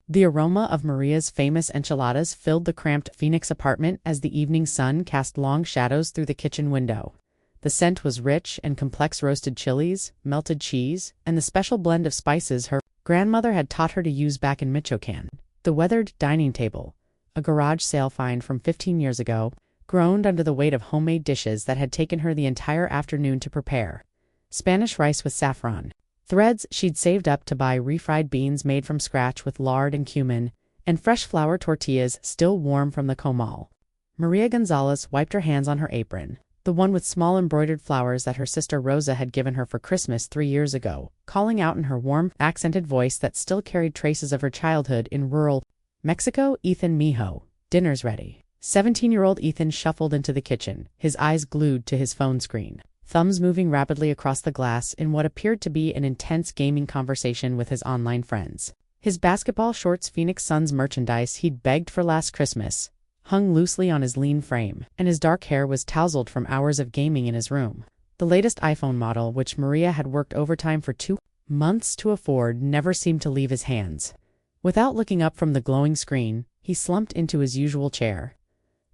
The aroma of Maria's famous enchiladas filled the cramped Phoenix apartment as the evening sun cast long shadows through the kitchen window. The scent was rich and complex: roasted chilies, melted cheese, and the special blend of spices her grandmother had taught her to use back in Michoacan. The weathered dining table, a garage sale find from 15 years ago, groaned under the weight of homemade dishes that had taken her the entire afternoon to prepare. Spanish rice with saffron, threads she'd saved up to buy, refried beans made from scratch with lard and cumin, and fresh flour tortillas still warm from the comal. Maria Gonzalez wiped her hands on her apron, the one with small embroidered flowers that her sister Rosa had given her for Christmas 3 years ago, calling out in her warm, accented voice that still carried traces of her childhood in rural Mexico, "Ethan, mijo, dinner's ready." 17-year-old Ethan shuffled into the kitchen, his eyes glued to his phone screen, thumbs moving rapidly across the glass in what appeared to be an intense gaming conversation with his online friends. His basketball shorts, Phoenix Suns merchandise he'd begged for last Christmas, hung loosely on his lean frame, and his dark hair was tousled from hours of gaming in his room. The latest iPhone model, which Maria had worked overtime for 2 months to afford, never seemed to leave his hands. Without looking up from the glowing screen, he slumped into his usual chair,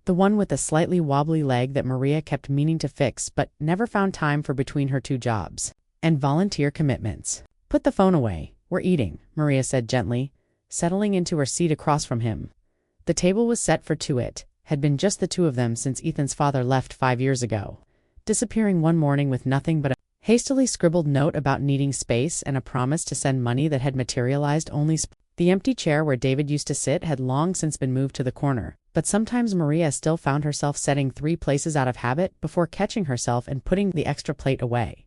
the one with the slightly wobbly leg that Maria kept meaning to fix but never found time for between her 2 jobs and volunteer commitments. "Put the phone away, we're eating," Maria said gently, settling into her seat across from him. The table was set for 2. It had been just the 2 of them since Ethan's father left 5 years ago, disappearing one morning with nothing but a hastily scribbled note about needing space and a promise to send money that had materialized only. The empty chair where David used to sit had long since been moved to the corner, but sometimes Maria still found herself setting 3 places out of habit before catching herself and putting the extra plate away.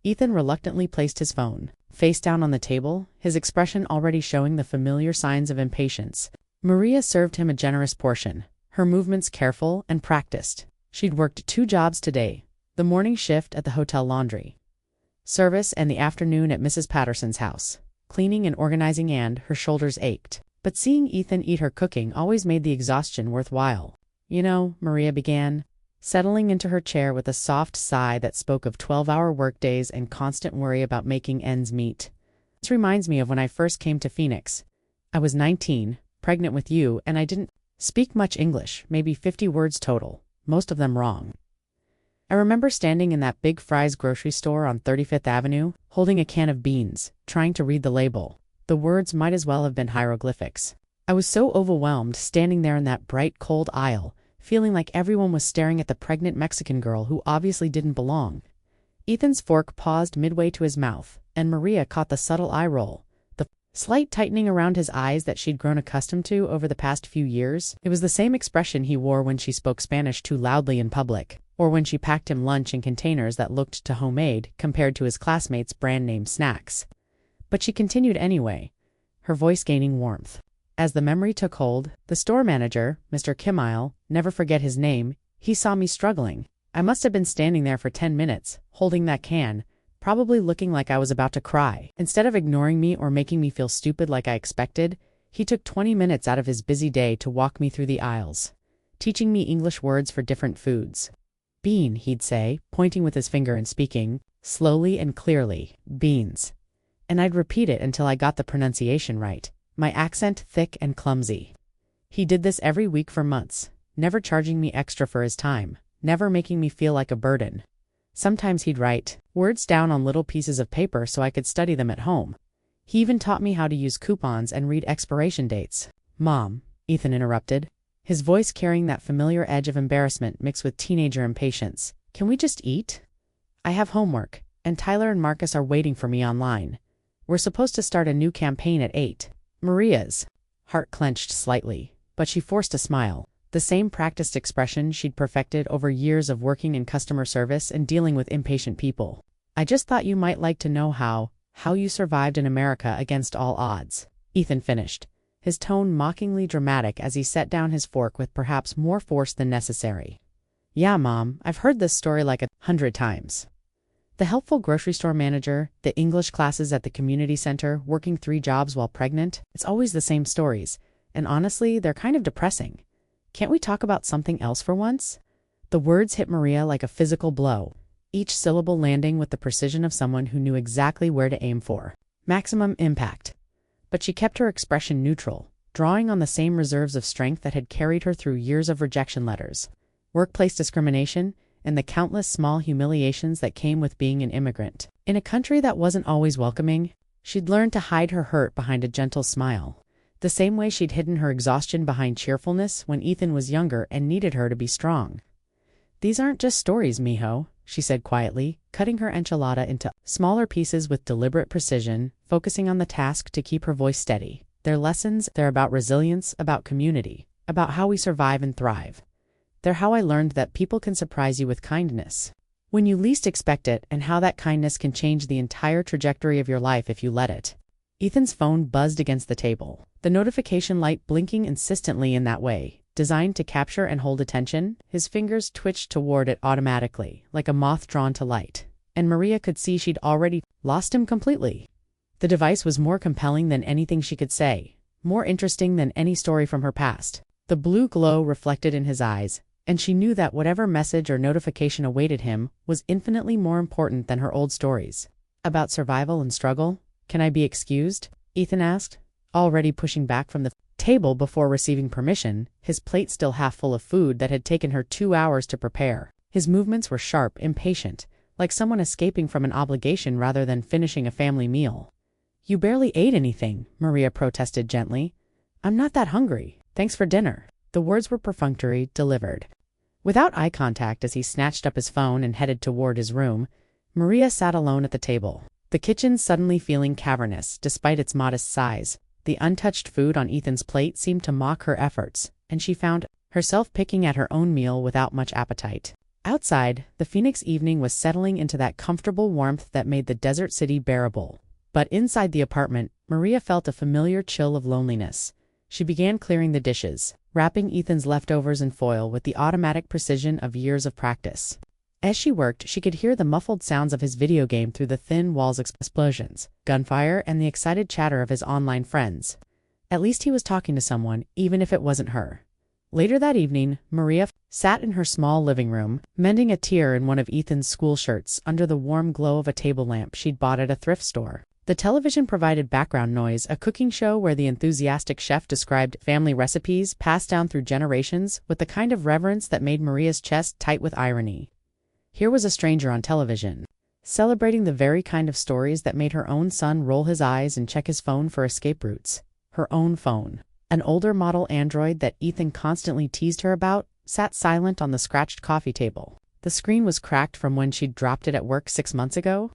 Ethan reluctantly placed his phone face down on the table, his expression already showing the familiar signs of impatience. Maria served him a generous portion, her movements careful and practiced. She'd worked 2 jobs today, the morning shift at the hotel laundry service and the afternoon at Mrs. Patterson's house, cleaning and organizing, and her shoulders ached. But seeing Ethan eat her cooking always made the exhaustion worthwhile. "You know," Maria began, settling into her chair with a soft sigh that spoke of 12-hour workdays and constant worry about making ends meet. "This reminds me of when I first came to Phoenix. I was 19, pregnant with you, and I didn't speak much English, maybe 50 words total, most of them wrong. I remember standing in that big Fry's grocery store on 35th Avenue, holding a can of beans, trying to read the label. The words might as well have been hieroglyphics. I was so overwhelmed standing there in that bright, cold aisle, feeling like everyone was staring at the pregnant Mexican girl who obviously didn't belong." Ethan's fork paused midway to his mouth, and Maria caught the subtle eye roll, the slight tightening around his eyes that she'd grown accustomed to over the past few years. It was the same expression he wore when she spoke Spanish too loudly in public, or when she packed him lunch in containers that looked too homemade compared to his classmates' brand-name snacks. But she continued anyway, her voice gaining warmth. As the memory took hold, the store manager, Mr. Kimile, never forget his name, he saw me struggling. I must have been standing there for 10 minutes, holding that can, probably looking like I was about to cry. Instead of ignoring me or making me feel stupid like I expected, he took 20 minutes out of his busy day to walk me through the aisles, teaching me English words for different foods. "Bean," he'd say, pointing with his finger and speaking, slowly and clearly, "beans." And I'd repeat it until I got the pronunciation right, my accent thick and clumsy. He did this every week for months, never charging me extra for his time, never making me feel like a burden. Sometimes he'd write words down on little pieces of paper so I could study them at home. He even taught me how to use coupons and read expiration dates. "Mom," Ethan interrupted, his voice carrying that familiar edge of embarrassment mixed with teenager impatience. "Can we just eat? I have homework, and Tyler and Marcus are waiting for me online. We're supposed to start a new campaign at 8. Maria's heart clenched slightly, but she forced a smile, the same practiced expression she'd perfected over years of working in customer service and dealing with impatient people. "I just thought you might like to know how you survived in America against all odds," Ethan finished, his tone mockingly dramatic as he set down his fork with perhaps more force than necessary. "Yeah, Mom, I've heard this story like 100 times. The helpful grocery store manager, the English classes at the community center, working 3 jobs while pregnant. It's always the same stories, and honestly, they're kind of depressing. Can't we talk about something else for once?" The words hit Maria like a physical blow, each syllable landing with the precision of someone who knew exactly where to aim for maximum impact. but she kept her expression neutral, drawing on the same reserves of strength that had carried her through years of rejection letters, workplace discrimination, and the countless small humiliations that came with being an immigrant. In a country that wasn't always welcoming, she'd learned to hide her hurt behind a gentle smile, the same way she'd hidden her exhaustion behind cheerfulness when Ethan was younger and needed her to be strong. "These aren't just stories, mijo," she said quietly, cutting her enchilada into smaller pieces with deliberate precision, focusing on the task to keep her voice steady. "They're lessons, they're about resilience, about community, about how we survive and thrive. They're how I learned that people can surprise you with kindness when you least expect it, and how that kindness can change the entire trajectory of your life if you let it." Ethan's phone buzzed against the table, the notification light blinking insistently in that way, designed to capture and hold attention. His fingers twitched toward it automatically, like a moth drawn to light, and Maria could see she'd already lost him completely. The device was more compelling than anything she could say, more interesting than any story from her past. The blue glow reflected in his eyes, and she knew that whatever message or notification awaited him was infinitely more important than her old stories. "About survival and struggle? Can I be excused?" Ethan asked, already pushing back from the table before receiving permission, his plate still half full of food that had taken her 2 hours to prepare. His movements were sharp, impatient, like someone escaping from an obligation rather than finishing a family meal. "You barely ate anything," Maria protested gently. "I'm not that hungry. Thanks for dinner." The words were perfunctory, delivered without eye contact. As he snatched up his phone and headed toward his room, Maria sat alone at the table, the kitchen suddenly feeling cavernous despite its modest size. The untouched food on Ethan's plate seemed to mock her efforts, and she found herself picking at her own meal without much appetite. Outside, the Phoenix evening was settling into that comfortable warmth that made the desert city bearable. But inside the apartment, Maria felt a familiar chill of loneliness. She began clearing the dishes, wrapping Ethan's leftovers in foil with the automatic precision of years of practice. As she worked, she could hear the muffled sounds of his video game through the thin walls, explosions, gunfire, and the excited chatter of his online friends. At least he was talking to someone, even if it wasn't her. Later that evening, Maria sat in her small living room, mending a tear in one of Ethan's school shirts under the warm glow of a table lamp she'd bought at a thrift store. The television provided background noise, a cooking show where the enthusiastic chef described family recipes passed down through generations with the kind of reverence that made Maria's chest tight with irony. Here was a stranger on television, celebrating the very kind of stories that made her own son roll his eyes and check his phone for escape routes. Her own phone, an older model Android that Ethan constantly teased her about, sat silent on the scratched coffee table. The screen was cracked from when she'd dropped it at work 6 months ago,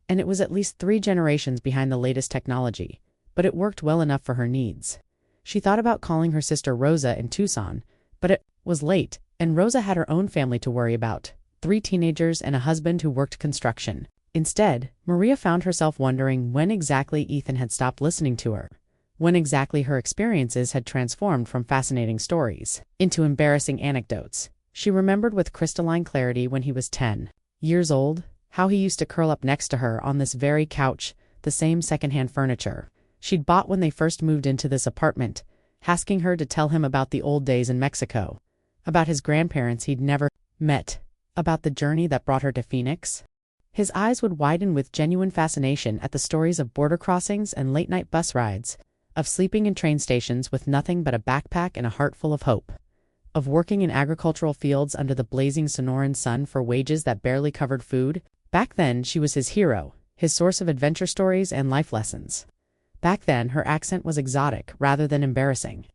and it was at least 3 generations behind the latest technology, but it worked well enough for her needs. She thought about calling her sister Rosa in Tucson, but it was late, and Rosa had her own family to worry about, 3 teenagers and a husband who worked construction. Instead, Maria found herself wondering when exactly Ethan had stopped listening to her, when exactly her experiences had transformed from fascinating stories into embarrassing anecdotes. She remembered with crystalline clarity when he was 10 years old, how he used to curl up next to her on this very couch, the same secondhand furniture she'd bought when they first moved into this apartment, asking her to tell him about the old days in Mexico, about his grandparents he'd never met, about the journey that brought her to Phoenix. His eyes would widen with genuine fascination at the stories of border crossings and late-night bus rides, of sleeping in train stations with nothing but a backpack and a heart full of hope, of working in agricultural fields under the blazing Sonoran sun for wages that barely covered food. Back then, she was his hero, his source of adventure stories and life lessons. Back then, her accent was exotic rather than embarrassing.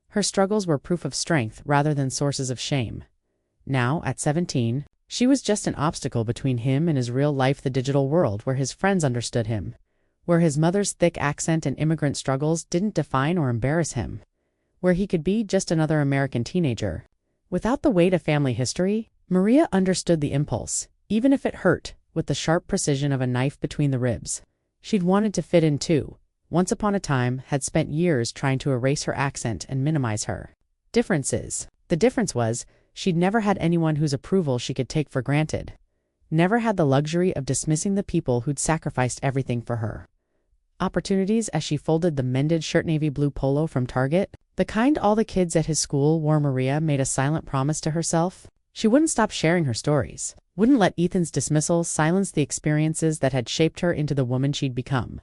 Her struggles were proof of strength rather than sources of shame. Now, at 17, she was just an obstacle between him and his real life, the digital world where his friends understood him, where his mother's thick accent and immigrant struggles didn't define or embarrass him, where he could be just another American teenager. Without the weight of family history, Maria understood the impulse, even if it hurt, with the sharp precision of a knife between the ribs. She'd wanted to fit in too. Once upon a time, had spent years trying to erase her accent and minimize her differences. The difference was, she'd never had anyone whose approval she could take for granted. Never had the luxury of dismissing the people who'd sacrificed everything for her. Opportunities as she folded the mended shirt navy blue polo from Target, the kind all the kids at his school wore. Maria made a silent promise to herself. She wouldn't stop sharing her stories, wouldn't let Ethan's dismissal silence the experiences that had shaped her into the woman she'd become.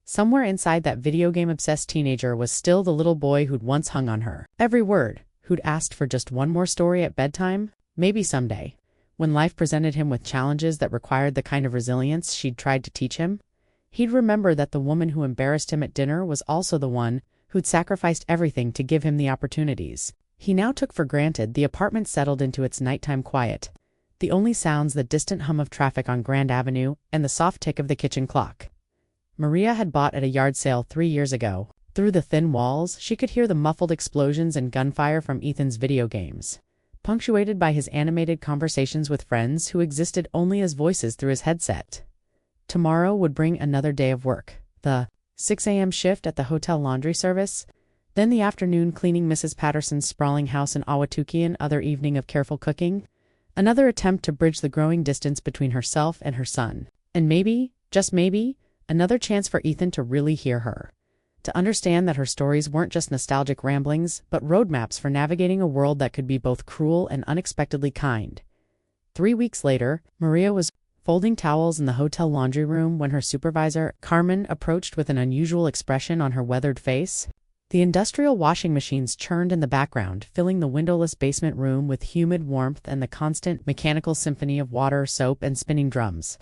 Somewhere inside that video game-obsessed teenager was still the little boy who'd once hung on her every word, who'd asked for just one more story at bedtime. Maybe someday, when life presented him with challenges that required the kind of resilience she'd tried to teach him, he'd remember that the woman who embarrassed him at dinner was also the one who'd sacrificed everything to give him the opportunities he now took for granted. The apartment settled into its nighttime quiet, the only sounds the distant hum of traffic on Grand Avenue and the soft tick of the kitchen clock. Maria had bought at a yard sale 3 years ago. Through the thin walls, she could hear the muffled explosions and gunfire from Ethan's video games, punctuated by his animated conversations with friends who existed only as voices through his headset. Tomorrow would bring another day of work, the 6 a.m. shift at the hotel laundry service, then the afternoon cleaning Mrs. Patterson's sprawling house in Ahwatukee, and other evening of careful cooking, another attempt to bridge the growing distance between herself and her son, and maybe, just maybe, another chance for Ethan to really hear her, to understand that her stories weren't just nostalgic ramblings, but roadmaps for navigating a world that could be both cruel and unexpectedly kind. 3 weeks later, Maria was folding towels in the hotel laundry room when her supervisor, Carmen, approached with an unusual expression on her weathered face. The industrial washing machines churned in the background, filling the windowless basement room with humid warmth and the constant mechanical symphony of water, soap, and spinning drums.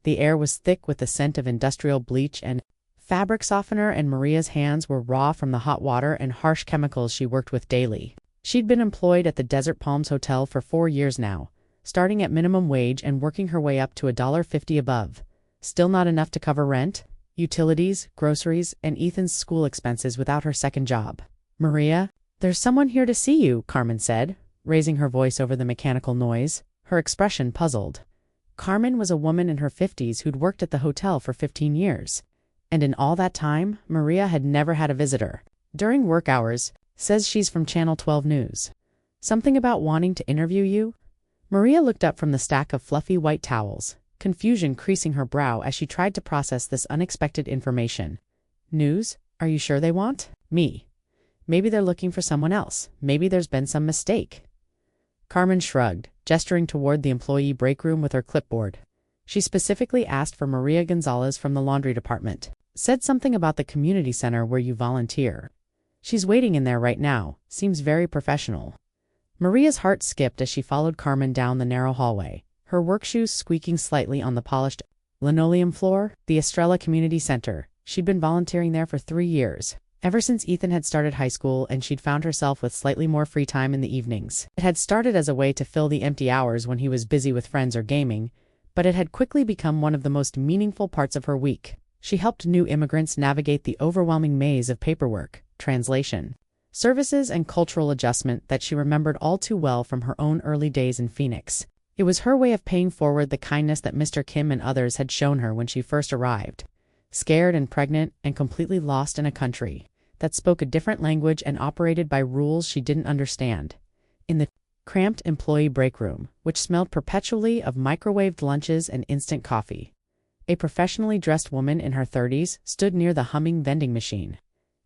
The air was thick with the scent of industrial bleach and fabric softener, and Maria's hands were raw from the hot water and harsh chemicals she worked with daily. She'd been employed at the Desert Palms Hotel for 4 years now, starting at minimum wage and working her way up to $1.50 above. Still not enough to cover rent, utilities, groceries, and Ethan's school expenses without her second job. "Maria, there's someone here to see you," Carmen said, raising her voice over the mechanical noise, her expression puzzled. Carmen was a woman in her 50s who'd worked at the hotel for 15 years. And in all that time, Maria had never had a visitor. "During work hours, says she's from Channel 12 News. Something about wanting to interview you?" Maria looked up from the stack of fluffy white towels, confusion creasing her brow as she tried to process this unexpected information. "News? Are you sure they want me? Maybe they're looking for someone else. Maybe there's been some mistake." Carmen shrugged, gesturing toward the employee break room with her clipboard. She specifically asked for Maria Gonzalez from the laundry department. "Said something about the community center where you volunteer. She's waiting in there right now. Seems very professional." Maria's heart skipped as she followed Carmen down the narrow hallway, her work shoes squeaking slightly on the polished linoleum floor. The Estrella Community Center. She'd been volunteering there for 3 years, ever since Ethan had started high school, and she'd found herself with slightly more free time in the evenings. It had started as a way to fill the empty hours when he was busy with friends or gaming, but it had quickly become one of the most meaningful parts of her week. She helped new immigrants navigate the overwhelming maze of paperwork, translation, services, and cultural adjustment that she remembered all too well from her own early days in Phoenix. It was her way of paying forward the kindness that Mr. Kim and others had shown her when she first arrived, scared and pregnant and completely lost in a country that spoke a different language and operated by rules she didn't understand. In the cramped employee break room, which smelled perpetually of microwaved lunches and instant coffee, a professionally dressed woman in her 30s stood near the humming vending machine,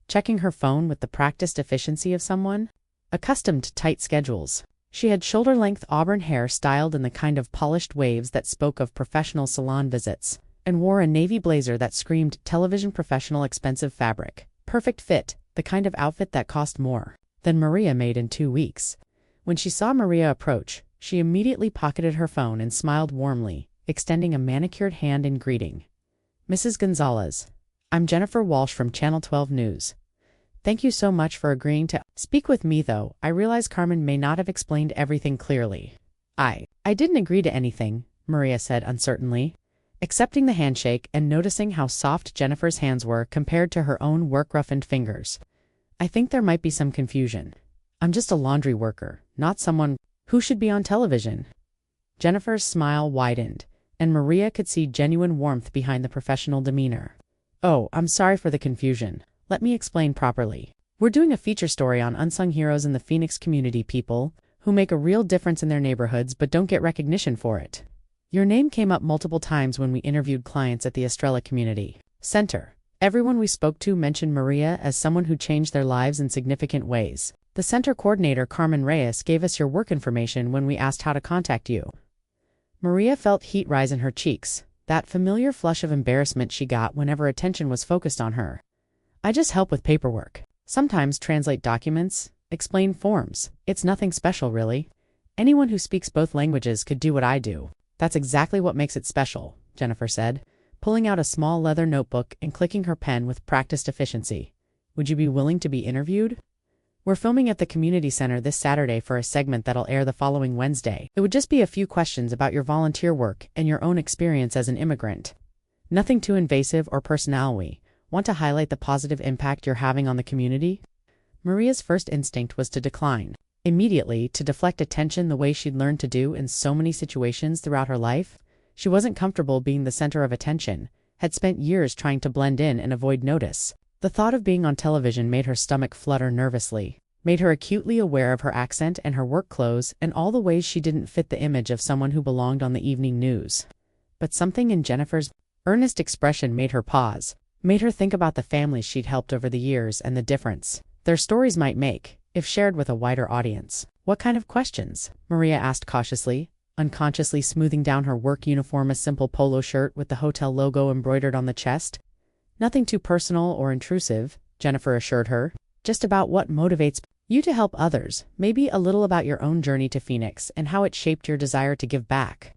checking her phone with the practiced efficiency of someone accustomed to tight schedules. She had shoulder-length auburn hair styled in the kind of polished waves that spoke of professional salon visits, and wore a navy blazer that screamed television professional expensive fabric. Perfect fit, the kind of outfit that cost more than Maria made in 2 weeks. When she saw Maria approach, she immediately pocketed her phone and smiled warmly, extending a manicured hand in greeting. "Mrs. Gonzalez, I'm Jennifer Walsh from Channel 12 News. Thank you so much for agreeing to speak with me, though I realize Carmen may not have explained everything clearly." I didn't agree to anything," Maria said uncertainly, accepting the handshake and noticing how soft Jennifer's hands were compared to her own work-roughened fingers. "I think there might be some confusion. I'm just a laundry worker, not someone who should be on television." Jennifer's smile widened, and Maria could see genuine warmth behind the professional demeanor. "Oh, I'm sorry for the confusion. Let me explain properly. We're doing a feature story on unsung heroes in the Phoenix community, people who make a real difference in their neighborhoods but don't get recognition for it. Your name came up multiple times when we interviewed clients at the Estrella Community Center. Everyone we spoke to mentioned Maria as someone who changed their lives in significant ways. The center coordinator, Carmen Reyes, gave us your work information when we asked how to contact you." Maria felt heat rise in her cheeks. that familiar flush of embarrassment she got whenever attention was focused on her. I just help with paperwork. Sometimes translate documents, explain forms. It's nothing special, really. Anyone who speaks both languages could do what I do. That's exactly what makes it special, Jennifer said, pulling out a small leather notebook and clicking her pen with practiced efficiency. Would you be willing to be interviewed? We're filming at the community center this Saturday for a segment that'll air the following Wednesday. It would just be a few questions about your volunteer work and your own experience as an immigrant. Nothing too invasive or personal. We want to highlight the positive impact you're having on the community. Maria's first instinct was to decline, immediately to deflect attention the way she'd learned to do in so many situations throughout her life. She wasn't comfortable being the center of attention, had spent years trying to blend in and avoid notice. The thought of being on television made her stomach flutter nervously, made her acutely aware of her accent and her work clothes and all the ways she didn't fit the image of someone who belonged on the evening news. But something in Jennifer's earnest expression made her pause, made her think about the families she'd helped over the years and the difference their stories might make, if shared with a wider audience. What kind of questions? Maria asked cautiously, unconsciously smoothing down her work uniform, a simple polo shirt with the hotel logo embroidered on the chest. Nothing too personal or intrusive, Jennifer assured her. Just about what motivates you to help others, maybe a little about your own journey to Phoenix and how it shaped your desire to give back.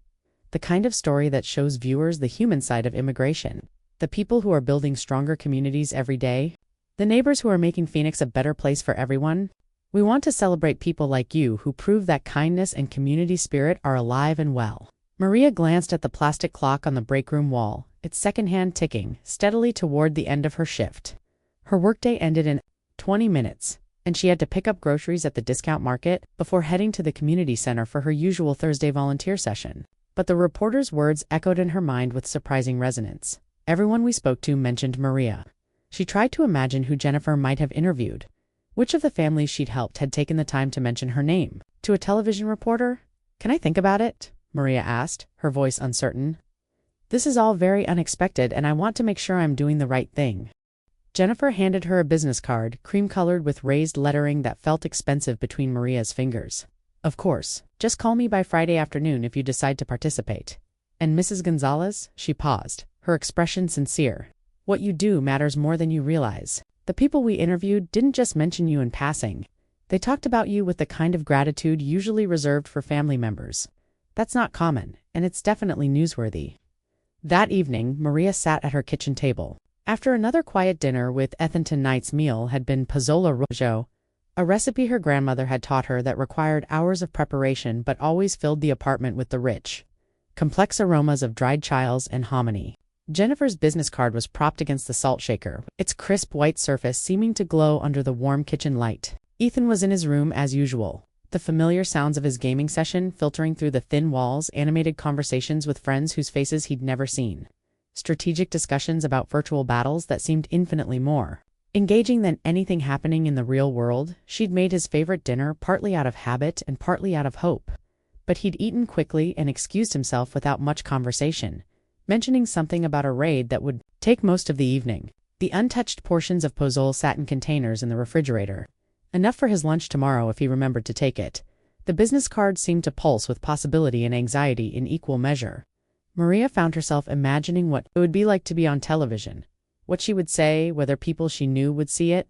The kind of story that shows viewers the human side of immigration, the people who are building stronger communities every day, the neighbors who are making Phoenix a better place for everyone. We want to celebrate people like you who prove that kindness and community spirit are alive and well. Maria glanced at the plastic clock on the break room wall, its second-hand ticking steadily toward the end of her shift. Her workday ended in 20 minutes, and she had to pick up groceries at the discount market before heading to the community center for her usual Thursday volunteer session. But the reporter's words echoed in her mind with surprising resonance. Everyone we spoke to mentioned Maria. She tried to imagine who Jennifer might have interviewed. Which of the families she'd helped had taken the time to mention her name? To a television reporter? Can I think about it? Maria asked, her voice uncertain. This is all very unexpected and I want to make sure I'm doing the right thing. Jennifer handed her a business card, cream-colored with raised lettering that felt expensive between Maria's fingers. Of course, just call me by Friday afternoon if you decide to participate. And Mrs. Gonzalez? She paused, her expression sincere. What you do matters more than you realize. The people we interviewed didn't just mention you in passing. They talked about you with the kind of gratitude usually reserved for family members. That's not common, and it's definitely newsworthy. That evening, Maria sat at her kitchen table. After another quiet dinner with Ethan, tonight's meal had been pozole rojo, a recipe her grandmother had taught her that required hours of preparation but always filled the apartment with the rich, complex aromas of dried chiles and hominy. Jennifer's business card was propped against the salt shaker, its crisp white surface seeming to glow under the warm kitchen light. Ethan was in his room as usual, the familiar sounds of his gaming session filtering through the thin walls, animated conversations with friends whose faces he'd never seen, strategic discussions about virtual battles that seemed infinitely more engaging than anything happening in the real world. She'd made his favorite dinner partly out of habit and partly out of hope, but he'd eaten quickly and excused himself without much conversation, mentioning something about a raid that would take most of the evening. The untouched portions of pozole sat in containers in the refrigerator, enough for his lunch tomorrow if he remembered to take it. The business card seemed to pulse with possibility and anxiety in equal measure. Maria found herself imagining what it would be like to be on television, what she would say, whether people she knew would see it.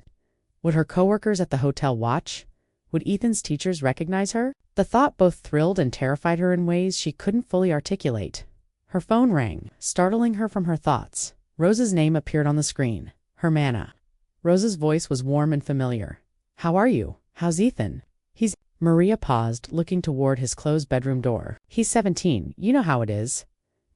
Would her coworkers at the hotel watch? Would Ethan's teachers recognize her? The thought both thrilled and terrified her in ways she couldn't fully articulate. Her phone rang, startling her from her thoughts. Rosa's name appeared on the screen. Hermana. Rosa's voice was warm and familiar. How are you? How's Ethan? He's... Maria paused, looking toward his closed bedroom door. He's 17, you know how it is.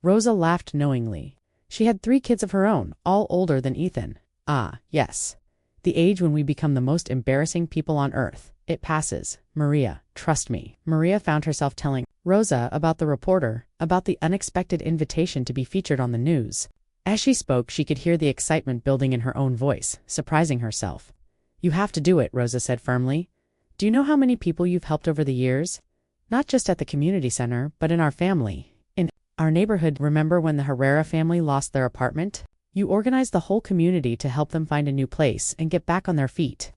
Rosa laughed knowingly. She had 3 kids of her own, all older than Ethan. Ah, yes. The age when we become the most embarrassing people on earth. It passes. Maria, trust me. Maria found herself telling Rosa about the reporter, about the unexpected invitation to be featured on the news. As she spoke, she could hear the excitement building in her own voice, surprising herself. You have to do it, Rosa said firmly. Do you know how many people you've helped over the years? Not just at the community center, but in our family. In our neighborhood. Remember when the Herrera family lost their apartment? You organized the whole community to help them find a new place and get back on their feet.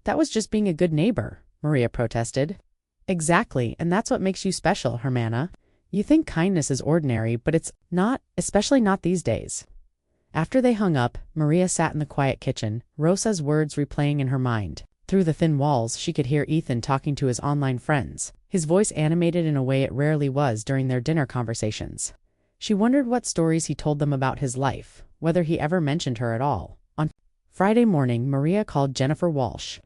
That was just being a good neighbor, Maria protested. Exactly, and that's what makes you special, Hermana. You think kindness is ordinary, but it's not, especially not these days. After they hung up, Maria sat in the quiet kitchen, Rosa's words replaying in her mind. Through the thin walls, she could hear Ethan talking to his online friends, his voice animated in a way it rarely was during their dinner conversations. She wondered what stories he told them about his life, whether he ever mentioned her at all. On Friday morning, Maria called Jennifer Walsh.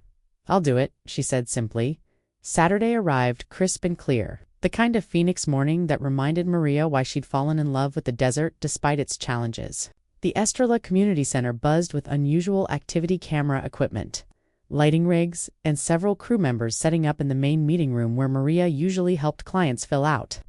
"I'll do it," she said simply. Saturday arrived crisp and clear, the kind of Phoenix morning that reminded Maria why she'd fallen in love with the desert despite its challenges. The Estrella Community Center buzzed with unusual activity camera equipment, lighting rigs, and several crew members setting up in the main meeting room where Maria usually helped clients fill out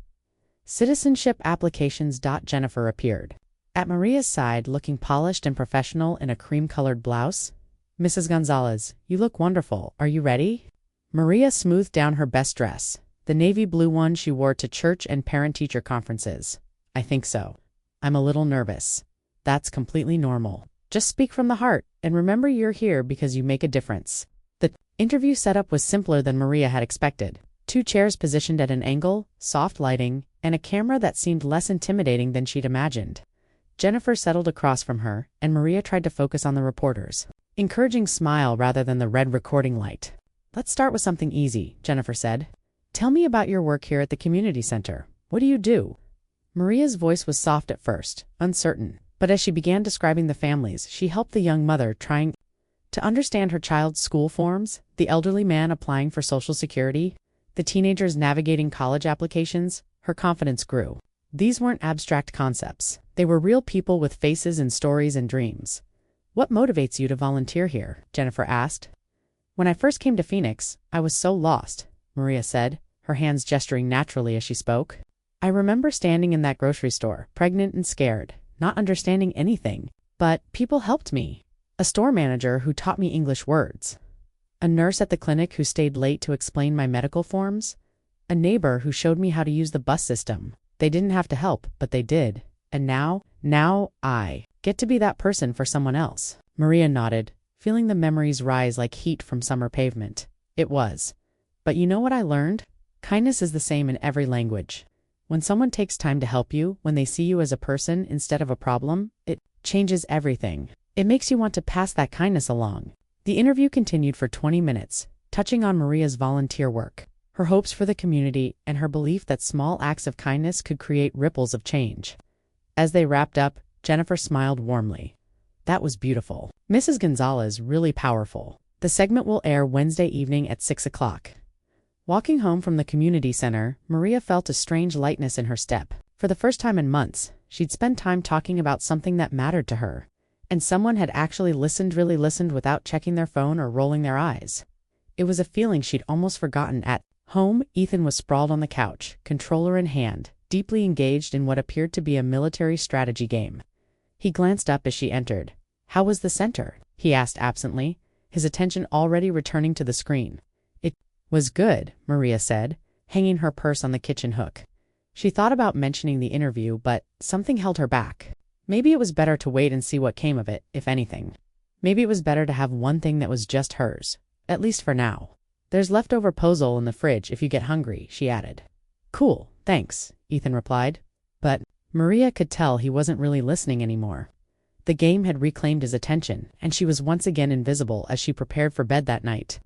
citizenship applications. Jennifer appeared at Maria's side, looking polished and professional in a cream-colored blouse. "Mrs. Gonzalez, you look wonderful. Are you ready?" Maria smoothed down her best dress, the navy blue one she wore to church and parent-teacher conferences. "I think so. I'm a little nervous." "That's completely normal. Just speak from the heart, and remember you're here because you make a difference." The interview setup was simpler than Maria had expected. 2 chairs positioned at an angle, soft lighting, and a camera that seemed less intimidating than she'd imagined. Jennifer settled across from her, and Maria tried to focus on the reporter's encouraging smile rather than the red recording light. "Let's start with something easy," Jennifer said. "Tell me about your work here at the community center. What do you do?" Maria's voice was soft at first, uncertain. But as she began describing the families, she helped the young mother trying to understand her child's school forms, the elderly man applying for Social Security, the teenagers navigating college applications. Her confidence grew. These weren't abstract concepts. They were real people with faces and stories and dreams. "What motivates you to volunteer here?" Jennifer asked. "When I first came to Phoenix, I was so lost," Maria said, her hands gesturing naturally as she spoke. "I remember standing in that grocery store, pregnant and scared, not understanding anything, but people helped me. A store manager who taught me English words. A nurse at the clinic who stayed late to explain my medical forms. A neighbor who showed me how to use the bus system. They didn't have to help, but they did. And now I get to be that person for someone else." Maria nodded, feeling the memories rise like heat from summer pavement. "It was. But you know what I learned? Kindness is the same in every language. When someone takes time to help you, when they see you as a person instead of a problem, it changes everything. It makes you want to pass that kindness along." The interview continued for 20 minutes, touching on Maria's volunteer work, her hopes for the community, and her belief that small acts of kindness could create ripples of change. As they wrapped up, Jennifer smiled warmly. "That was beautiful. Mrs. Gonzalez, really powerful." The segment will air Wednesday evening at 6 o'clock. Walking home from the community center, Maria felt a strange lightness in her step. For the first time in months, she'd spent time talking about something that mattered to her, and someone had actually really listened without checking their phone or rolling their eyes. It was a feeling she'd almost forgotten. At home, Ethan was sprawled on the couch, controller in hand, deeply engaged in what appeared to be a military strategy game. He glanced up as she entered. "How was the center?" he asked absently, his attention already returning to the screen. "It was good," Maria said, hanging her purse on the kitchen hook. She thought about mentioning the interview, but something held her back. Maybe it was better to wait and see what came of it, if anything. Maybe it was better to have one thing that was just hers, at least for now. "There's leftover pozole in the fridge if you get hungry," she added. "Cool, thanks," Ethan replied. But Maria could tell he wasn't really listening anymore. The game had reclaimed his attention, and she was once again invisible as she prepared for bed that night.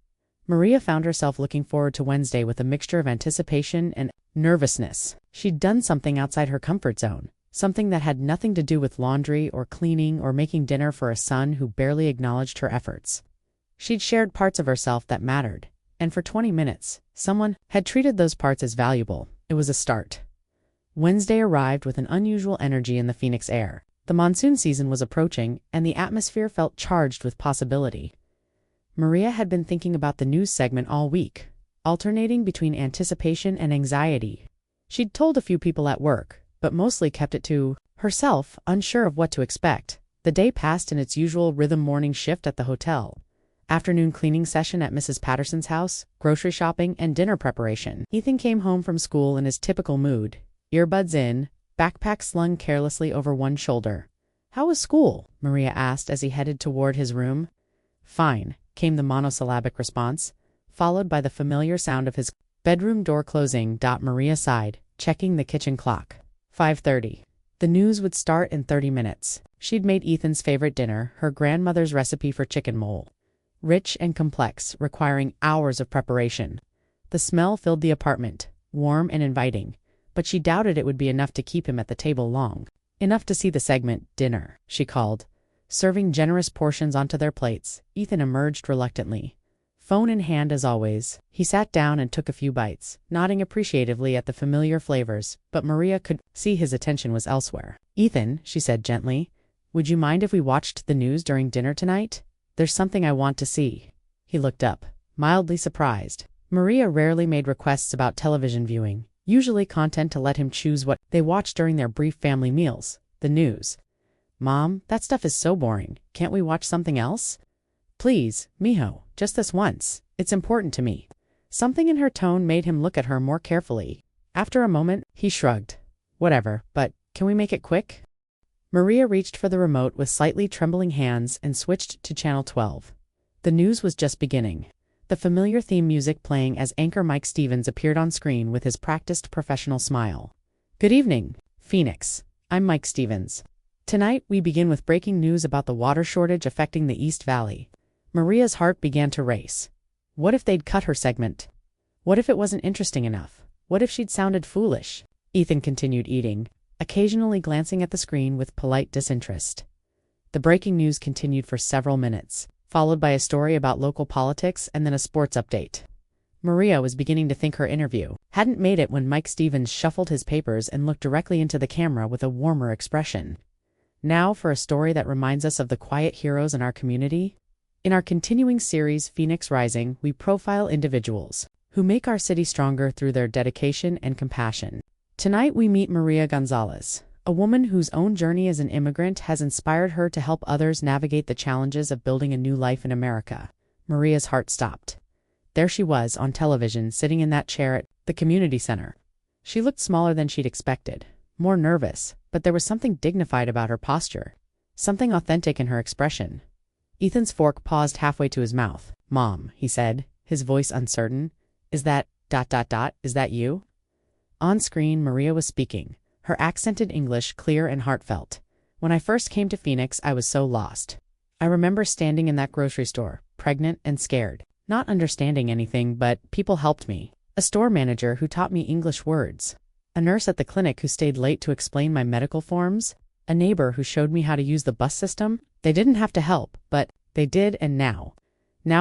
Maria found herself looking forward to Wednesday with a mixture of anticipation and nervousness. She'd done something outside her comfort zone, something that had nothing to do with laundry or cleaning or making dinner for a son who barely acknowledged her efforts. She'd shared parts of herself that mattered, and for 20 minutes, someone had treated those parts as valuable. It was a start. Wednesday arrived with an unusual energy in the Phoenix air. The monsoon season was approaching, and the atmosphere felt charged with possibility. Maria had been thinking about the news segment all week, alternating between anticipation and anxiety. She'd told a few people at work, but mostly kept it to herself, unsure of what to expect. The day passed in its usual rhythm: morning shift at the hotel, afternoon cleaning session at Mrs. Patterson's house, grocery shopping, and dinner preparation. Ethan came home from school in his typical mood, earbuds in, backpack slung carelessly over one shoulder. "How was school?" Maria asked as he headed toward his room. "Fine," came the monosyllabic response, followed by the familiar sound of his bedroom door closing. Maria sighed. checking the kitchen clock. 5:30. The news would start in 30 minutes. She'd made Ethan's favorite dinner, her grandmother's recipe for chicken mole. Rich and complex, requiring hours of preparation. The smell filled the apartment, warm and inviting, but she doubted it would be enough to keep him at the table long. Enough to see the segment, dinner, she called. Serving generous portions onto their plates, Ethan emerged reluctantly. Phone in hand as always, he sat down and took a few bites, nodding appreciatively at the familiar flavors, but Maria could see his attention was elsewhere. "Ethan," she said gently, "would you mind if we watched the news during dinner tonight? There's something I want to see." He looked up, mildly surprised. Maria rarely made requests about television viewing, usually content to let him choose what they watched during their brief family meals. The news. "Mom, that stuff is so boring. Can't we watch something else?" "Please, mijo, just this once. It's important to me." Something in her tone made him look at her more carefully. After a moment, he shrugged. "Whatever, but can we make it quick?" Maria reached for the remote with slightly trembling hands and switched to Channel 12. The news was just beginning. The familiar theme music playing as anchor Mike Stevens appeared on screen with his practiced professional smile. "Good evening, Phoenix. I'm Mike Stevens. Tonight, we begin with breaking news about the water shortage affecting the East Valley." Maria's heart began to race. What if they'd cut her segment? What if it wasn't interesting enough? What if she'd sounded foolish? Ethan continued eating, occasionally glancing at the screen with polite disinterest. The breaking news continued for several minutes, followed by a story about local politics and then a sports update. Maria was beginning to think her interview hadn't made it when Mike Stevens shuffled his papers and looked directly into the camera with a warmer expression. Now for a story that reminds us of the quiet heroes in our community. In our continuing series, Phoenix Rising, we profile individuals who make our city stronger through their dedication and compassion. Tonight we meet Maria Gonzalez, a woman whose own journey as an immigrant has inspired her to help others navigate the challenges of building a new life in America. Maria's heart stopped. There she was, on television, sitting in that chair at the community center. She looked smaller than she'd expected, more nervous, but there was something dignified about her posture, something authentic in her expression. Ethan's fork paused halfway to his mouth. "Mom," he said, his voice uncertain, is that you?" On screen, Maria was speaking, her accented English clear and heartfelt. "When I first came to Phoenix, I was so lost. I remember standing in that grocery store, pregnant and scared, not understanding anything, but people helped me. A store manager who taught me English words, a nurse at the clinic who stayed late to explain my medical forms, a neighbor who showed me how to use the bus system. They didn't have to help, but they did, and now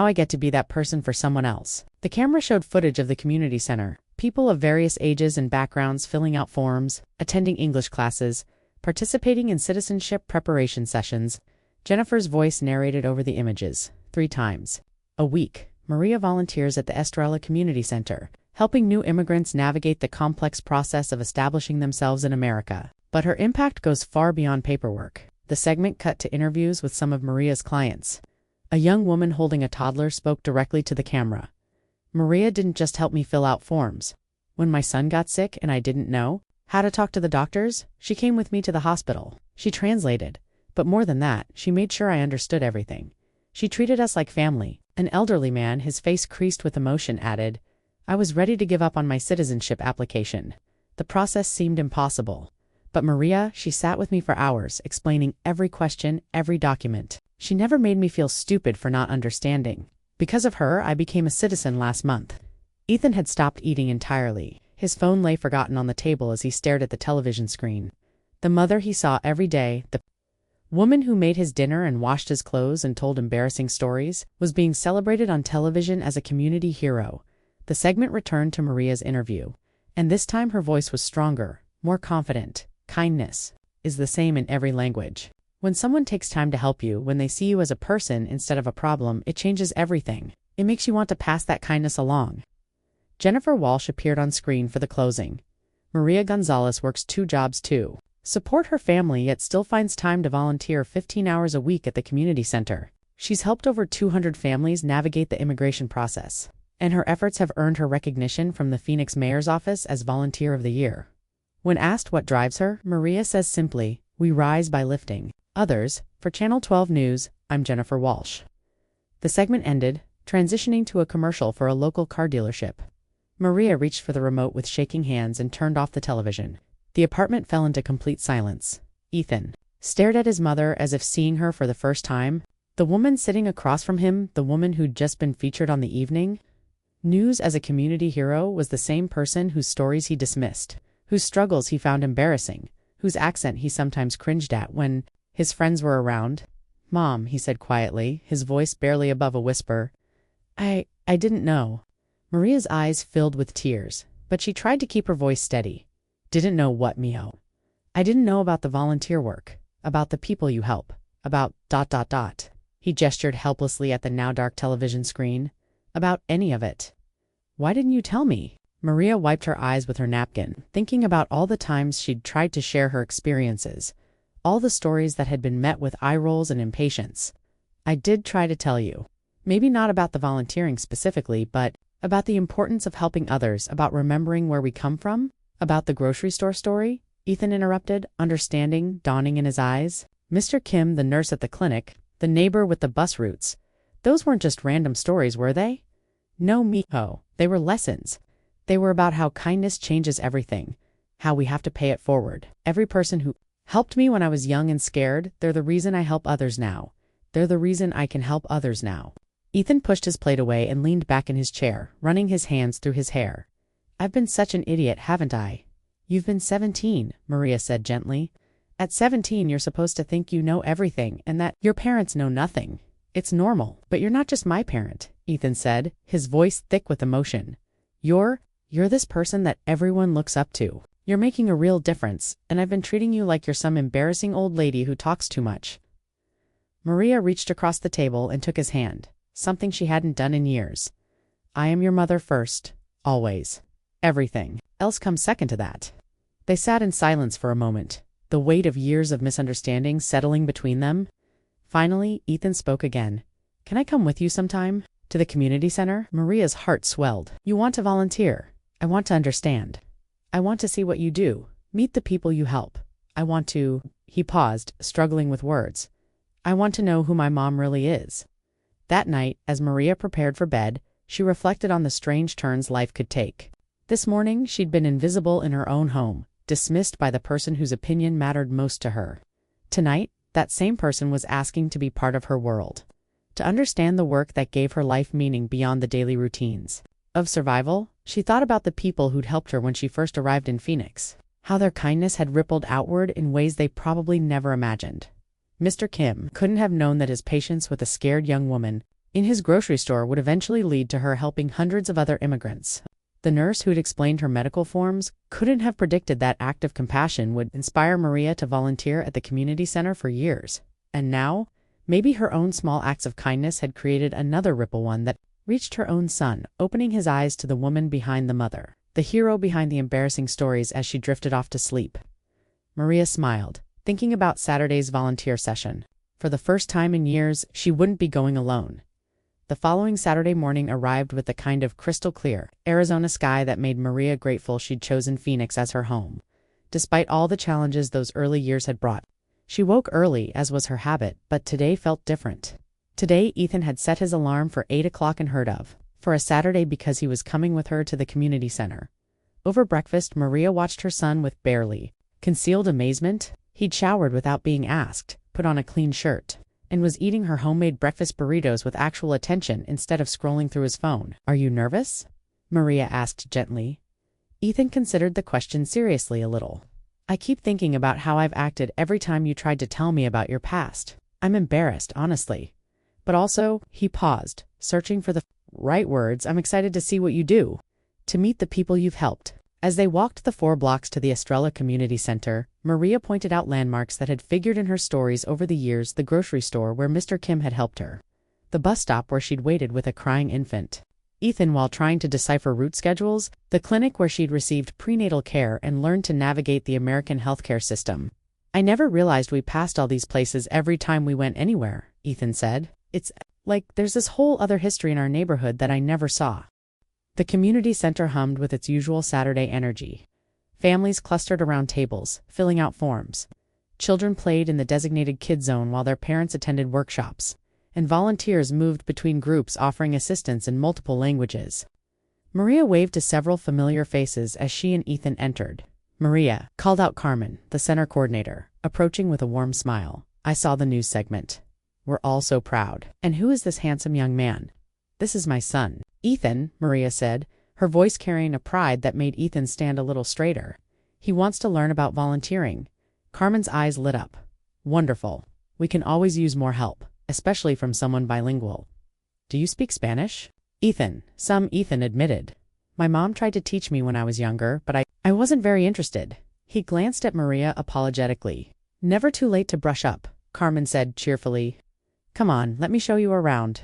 I get to be that person for someone else." The camera showed footage of the community center, people of various ages and backgrounds filling out forms, attending English classes, participating in citizenship preparation sessions. Jennifer's voice narrated over the images, 3 times a week. Maria volunteers at the Estrella Community Center, helping new immigrants navigate the complex process of establishing themselves in America. But her impact goes far beyond paperwork. The segment cut to interviews with some of Maria's clients. A young woman holding a toddler spoke directly to the camera. "Maria didn't just help me fill out forms. When my son got sick and I didn't know how to talk to the doctors, she came with me to the hospital. She translated. But more than that, she made sure I understood everything. She treated us like family." An elderly man, his face creased with emotion, added, "I was ready to give up on my citizenship application. The process seemed impossible. But Maria, she sat with me for hours, explaining every question, every document. She never made me feel stupid for not understanding. Because of her, I became a citizen last month." Ethan had stopped eating entirely. His phone lay forgotten on the table as he stared at the television screen. The mother he saw every day, the woman who made his dinner and washed his clothes and told embarrassing stories, was being celebrated on television as a community hero. The segment returned to Maria's interview, and this time her voice was stronger, more confident. Kindness is the same in every language. When someone takes time to help you, when they see you as a person instead of a problem, it changes everything. It makes you want to pass that kindness along. Jennifer Walsh appeared on screen for the closing. Maria Gonzalez works 2 jobs too. Support her family yet still finds time to volunteer 15 hours a week at the community center. She's helped over 200 families navigate the immigration process, and her efforts have earned her recognition from the Phoenix Mayor's Office as Volunteer of the Year. When asked what drives her, Maria says simply, "We rise by lifting others." For Channel 12 News, I'm Jennifer Walsh. The segment ended, transitioning to a commercial for a local car dealership. Maria reached for the remote with shaking hands and turned off the television. The apartment fell into complete silence. Ethan stared at his mother as if seeing her for the first time. The woman sitting across from him, the woman who'd just been featured on the evening news as a community hero, was the same person whose stories he dismissed, whose struggles he found embarrassing, whose accent he sometimes cringed at when his friends were around. "Mom," he said quietly, his voice barely above a whisper. I didn't know." Maria's eyes filled with tears, but she tried to keep her voice steady. "Didn't know what, Mio?" "I didn't know about the volunteer work, about the people you help, about ... He gestured helplessly at the now dark television screen. "About any of it." "Why didn't you tell me?" Maria wiped her eyes with her napkin, thinking about all the times she'd tried to share her experiences, all the stories that had been met with eye rolls and impatience. "I did try to tell you. Maybe not about the volunteering specifically, but about the importance of helping others, about remembering where we come from." "About the grocery store story?" Ethan interrupted, understanding dawning in his eyes. "Mr. Kim, the nurse at the clinic, the neighbor with the bus routes. Those weren't just random stories, were they?" "No, Miho. They were lessons. They were about how kindness changes everything, how we have to pay it forward. Every person who helped me when I was young and scared, they're the reason I help others now. They're the reason I can help others now." Ethan pushed his plate away and leaned back in his chair, running his hands through his hair. "I've been such an idiot, haven't I?" "You've been 17, Maria said gently. "At 17, you're supposed to think you know everything and that your parents know nothing. It's normal. But you're not just my parent," Ethan said, his voice thick with emotion. You're this person that everyone looks up to. You're making a real difference, and I've been treating you like you're some embarrassing old lady who talks too much." Maria reached across the table and took his hand, something she hadn't done in years. "I am your mother first, always. Everything else comes second to that." They sat in silence for a moment, the weight of years of misunderstanding settling between them. Finally, Ethan spoke again. "Can I come with you sometime? To the community center?" Maria's heart swelled. "You want to volunteer? I want to understand. I want to see what you do, meet the people you help. I want to..." He paused, struggling with words. "I want to know who my mom really is." That night, as Maria prepared for bed, she reflected on the strange turns life could take. This morning, she'd been invisible in her own home, dismissed by the person whose opinion mattered most to her. Tonight, that same person was asking to be part of her world, to understand the work that gave her life meaning beyond the daily routines of survival. She thought about the people who'd helped her when she first arrived in Phoenix, how their kindness had rippled outward in ways they probably never imagined. Mr. Kim couldn't have known that his patience with a scared young woman in his grocery store would eventually lead to her helping hundreds of other immigrants. The nurse who'd explained her medical forms couldn't have predicted that act of compassion would inspire Maria to volunteer at the community center for years. And now, maybe her own small acts of kindness had created another ripple, one that reached her own son, opening his eyes to the woman behind the mother, the hero behind the embarrassing stories as she drifted off to sleep. Maria smiled, thinking about Saturday's volunteer session. For the first time in years, she wouldn't be going alone. The following Saturday morning arrived with the kind of crystal clear Arizona sky that made Maria grateful she'd chosen Phoenix as her home, despite all the challenges those early years had brought. She woke early, as was her habit, but today felt different. Today, Ethan had set his alarm for 8 o'clock unheard of, for a Saturday, because he was coming with her to the community center. Over breakfast, Maria watched her son with barely concealed amazement. He'd showered without being asked, put on a clean shirt, and was eating her homemade breakfast burritos with actual attention instead of scrolling through his phone. "Are you nervous?" Maria asked gently. Ethan considered the question seriously a little. "I keep thinking about how I've acted every time you tried to tell me about your past. I'm embarrassed, honestly. But also," he paused, searching for the right words, "I'm excited to see what you do, to meet the people you've helped." As they walked the 4 blocks to the Estrella Community Center, Maria pointed out landmarks that had figured in her stories over the years: the grocery store where Mr. Kim had helped her, the bus stop where she'd waited with a crying infant, Ethan while trying to decipher route schedules, the clinic where she'd received prenatal care and learned to navigate the American healthcare system. "I never realized we passed all these places every time we went anywhere," Ethan said. "It's like there's this whole other history in our neighborhood that I never saw." The community center hummed with its usual Saturday energy. Families clustered around tables, filling out forms. Children played in the designated kid zone while their parents attended workshops, and volunteers moved between groups offering assistance in multiple languages. Maria waved to several familiar faces as she and Ethan entered. "Maria," called out Carmen, the center coordinator, approaching with a warm smile. "I saw the news segment. We're all so proud. And who is this handsome young man?" "This is my son, Ethan," Maria said, her voice carrying a pride that made Ethan stand a little straighter. "He wants to learn about volunteering." Carmen's eyes lit up. "Wonderful. We can always use more help, especially from someone bilingual." "Do you speak Spanish?" Ethan admitted. "My mom tried to teach me when I was younger, but I wasn't very interested." He glanced at Maria apologetically. "Never too late to brush up," Carmen said cheerfully. "Come on, let me show you around."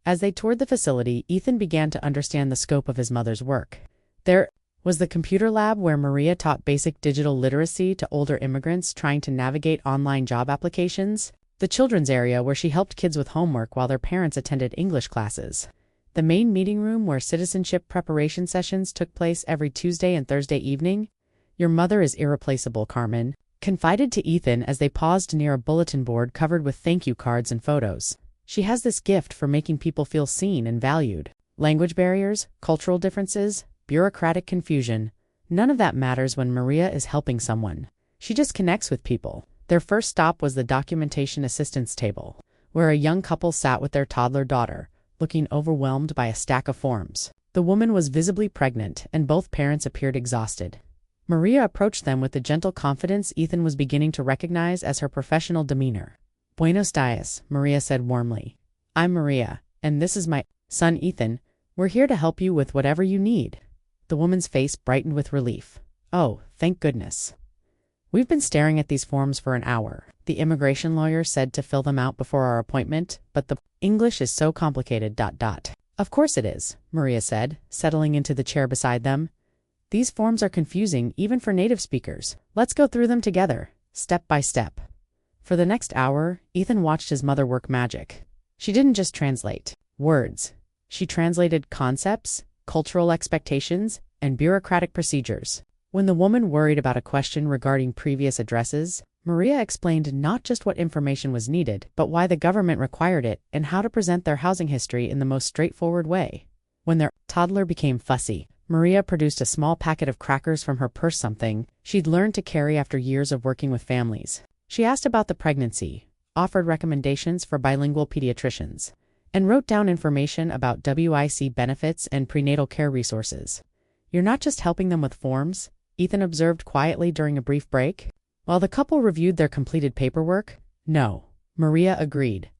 As they toured the facility, Ethan began to understand the scope of his mother's work. There was the computer lab where Maria taught basic digital literacy to older immigrants trying to navigate online job applications, the children's area where she helped kids with homework while their parents attended English classes, the main meeting room where citizenship preparation sessions took place every Tuesday and Thursday evening. "Your mother is irreplaceable," Carmen confided to Ethan as they paused near a bulletin board covered with thank you cards and photos. "She has this gift for making people feel seen and valued. Language barriers, cultural differences, bureaucratic confusion, none of that matters when Maria is helping someone. She just connects with people." Their first stop was the documentation assistance table, where a young couple sat with their toddler daughter, looking overwhelmed by a stack of forms. The woman was visibly pregnant, and both parents appeared exhausted. Maria approached them with the gentle confidence Ethan was beginning to recognize as her professional demeanor. "Buenos dias," Maria said warmly. "I'm Maria, and this is my son Ethan. We're here to help you with whatever you need." The woman's face brightened with relief. "Oh, thank goodness. We've been staring at these forms for an hour," the immigration lawyer said to fill them out before our appointment, "but the English is so complicated. "Of course it is," Maria said, settling into the chair beside them. "These forms are confusing even for native speakers. Let's go through them together, step by step." For the next hour, Ethan watched his mother work magic. She didn't just translate words. She translated concepts, cultural expectations, and bureaucratic procedures. When the woman worried about a question regarding previous addresses, Maria explained not just what information was needed, but why the government required it and how to present their housing history in the most straightforward way. When their toddler became fussy, Maria produced a small packet of crackers from her purse, something she'd learned to carry after years of working with families. She asked about the pregnancy, offered recommendations for bilingual pediatricians, and wrote down information about WIC benefits and prenatal care resources. "You're not just helping them with forms," Ethan observed quietly during a brief break. While the couple reviewed their completed paperwork, "No," Maria agreed.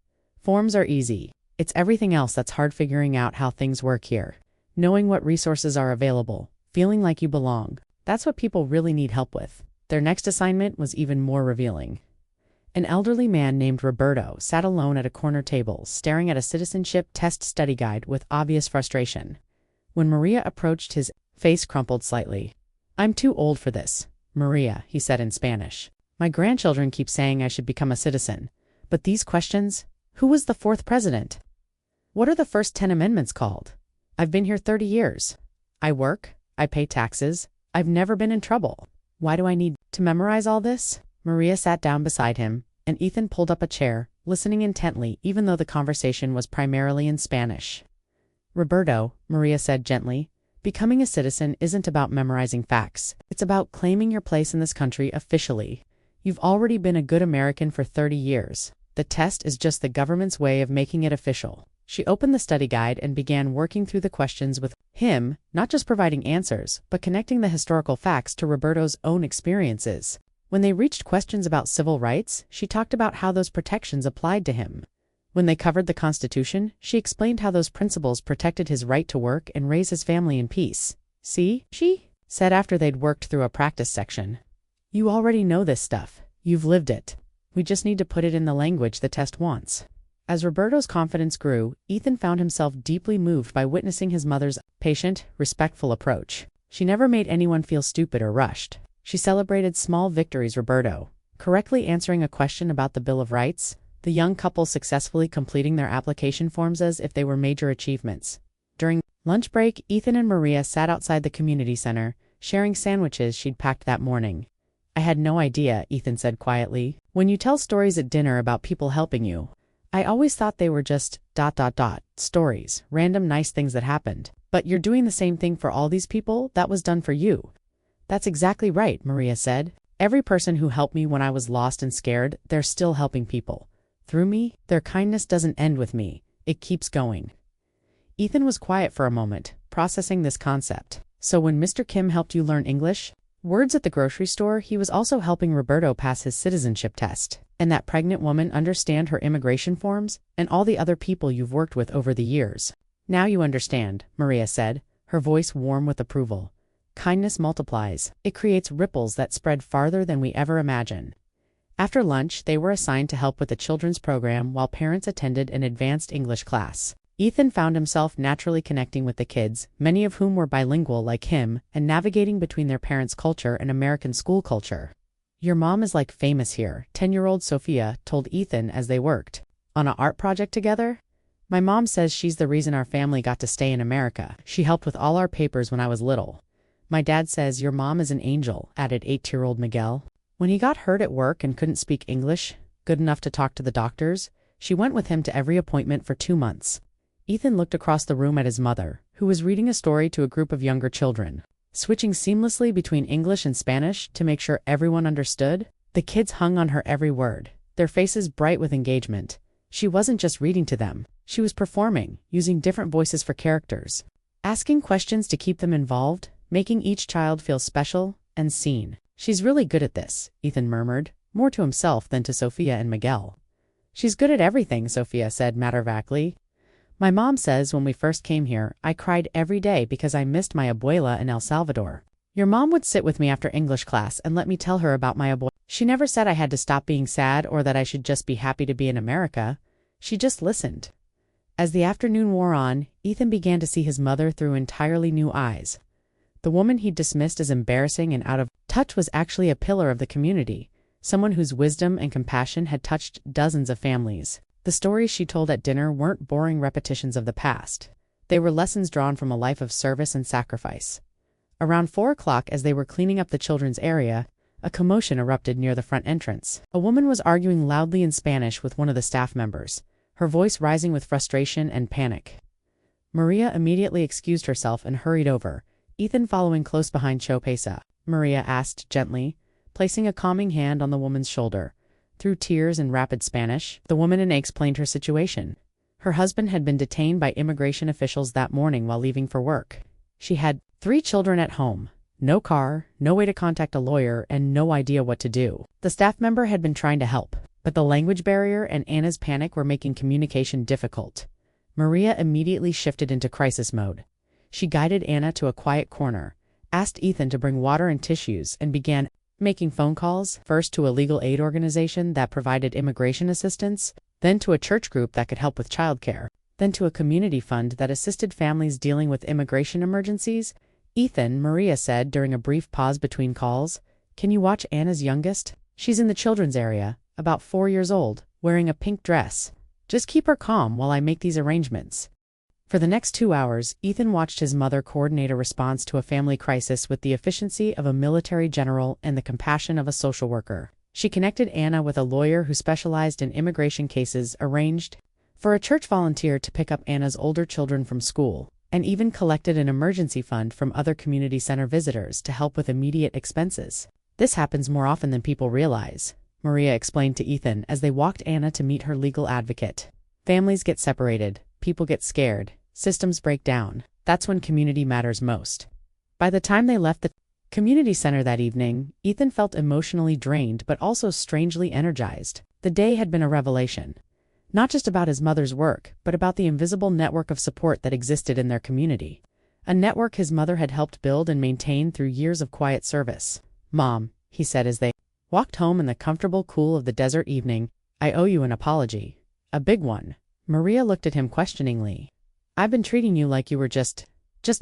"Forms are easy. It's everything else that's hard, figuring out how things work here. Knowing what resources are available, feeling like you belong. That's what people really need help with." Their next assignment was even more revealing. An elderly man named Roberto sat alone at a corner table, staring at a citizenship test study guide with obvious frustration. When Maria approached, his face crumpled slightly. "I'm too old for this, Maria," he said in Spanish. "My grandchildren keep saying I should become a citizen. But these questions, who was the fourth president? What are the first 10 amendments called? I've been here 30 years. I work, I pay taxes, I've never been in trouble. Why do I need to memorize all this?" Maria sat down beside him, and Ethan pulled up a chair, listening intently even though the conversation was primarily in Spanish. "Roberto," Maria said gently, "becoming a citizen isn't about memorizing facts. It's about claiming your place in this country officially. You've already been a good American for 30 years. The test is just the government's way of making it official." She opened the study guide and began working through the questions with him, not just providing answers, but connecting the historical facts to Roberto's own experiences. When they reached questions about civil rights, she talked about how those protections applied to him. When they covered the Constitution, she explained how those principles protected his right to work and raise his family in peace. "See," she said after they'd worked through a practice section. "You already know this stuff. You've lived it. We just need to put it in the language the test wants." As Roberto's confidence grew, Ethan found himself deeply moved by witnessing his mother's patient, respectful approach. She never made anyone feel stupid or rushed. She celebrated small victories. Roberto correctly answering a question about the Bill of Rights, the young couple successfully completing their application forms as if they were major achievements. During lunch break, Ethan and Maria sat outside the community center, sharing sandwiches she'd packed that morning. "I had no idea," Ethan said quietly. "When you tell stories at dinner about people helping you, I always thought they were just stories, random nice things that happened. But you're doing the same thing for all these people that was done for you. That's exactly right, Maria said. Every person who helped me when I was lost and scared, they're still helping people. Through me, their kindness doesn't end with me. It keeps going. Ethan was quiet for a moment, processing this concept. So when Mr. Kim helped you learn English, words at the grocery store, he was also helping Roberto pass his citizenship test, and that pregnant woman understand her immigration forms, and all the other people you've worked with over the years. Now you understand, Maria said, her voice warm with approval. Kindness multiplies. It creates ripples that spread farther than we ever imagine. After lunch, they were assigned to help with the children's program while parents attended an advanced English class. Ethan found himself naturally connecting with the kids, many of whom were bilingual like him, and navigating between their parents' culture and American school culture. Your mom is like famous here, 10-year-old Sophia told Ethan as they worked on an art project together. My mom says she's the reason our family got to stay in America. She helped with all our papers when I was little. My dad says your mom is an angel, added 8-year-old Miguel. When he got hurt at work and couldn't speak English good enough to talk to the doctors, she went with him to every appointment for 2 months. Ethan looked across the room at his mother, who was reading a story to a group of younger children, switching seamlessly between English and Spanish to make sure everyone understood. The kids hung on her every word, their faces bright with engagement. She wasn't just reading to them, she was performing, using different voices for characters, asking questions to keep them involved, making each child feel special and seen. She's really good at this, Ethan murmured, more to himself than to Sophia and Miguel. She's good at everything, Sophia said matter-of-factly. My mom says when we first came here, I cried every day because I missed my abuela in El Salvador. Your mom would sit with me after English class and let me tell her about my abuela. She never said I had to stop being sad or that I should just be happy to be in America. She just listened. As the afternoon wore on, Ethan began to see his mother through entirely new eyes. The woman he'd dismissed as embarrassing and out of touch was actually a pillar of the community, someone whose wisdom and compassion had touched dozens of families. The stories she told at dinner weren't boring repetitions of the past. They were lessons drawn from a life of service and sacrifice. Around 4 o'clock, as they were cleaning up the children's area, a commotion erupted near the front entrance. A woman was arguing loudly in Spanish with one of the staff members, her voice rising with frustration and panic. Maria immediately excused herself and hurried over, Ethan following close behind. "¿Qué pasa?" Maria asked gently, placing a calming hand on the woman's shoulder. Through tears and rapid Spanish, the woman explained her situation. Her husband had been detained by immigration officials that morning while leaving for work. She had 3 children at home, no car, no way to contact a lawyer, and no idea what to do. The staff member had been trying to help, but the language barrier and Anna's panic were making communication difficult. Maria immediately shifted into crisis mode. She guided Anna to a quiet corner, asked Ethan to bring water and tissues, and began making phone calls, first to a legal aid organization that provided immigration assistance, then to a church group that could help with childcare, then to a community fund that assisted families dealing with immigration emergencies. "Ethan," Maria said during a brief pause between calls, "can you watch Anna's youngest? She's in the children's area, about 4 years old, wearing a pink dress. Just keep her calm while I make these arrangements." For the next 2 hours, Ethan watched his mother coordinate a response to a family crisis with the efficiency of a military general and the compassion of a social worker. She connected Anna with a lawyer who specialized in immigration cases, arranged for a church volunteer to pick up Anna's older children from school, and even collected an emergency fund from other community center visitors to help with immediate expenses. "This happens more often than people realize," Maria explained to Ethan as they walked Anna to meet her legal advocate. "Families get separated. People get scared, systems break down. That's when community matters most." By the time they left the community center that evening, Ethan felt emotionally drained but also strangely energized. The day had been a revelation. Not just about his mother's work, but about the invisible network of support that existed in their community. A network his mother had helped build and maintain through years of quiet service. "Mom," he said as they walked home in the comfortable cool of the desert evening, "I owe you an apology. A big one." Maria looked at him questioningly. "I've been treating you like you were just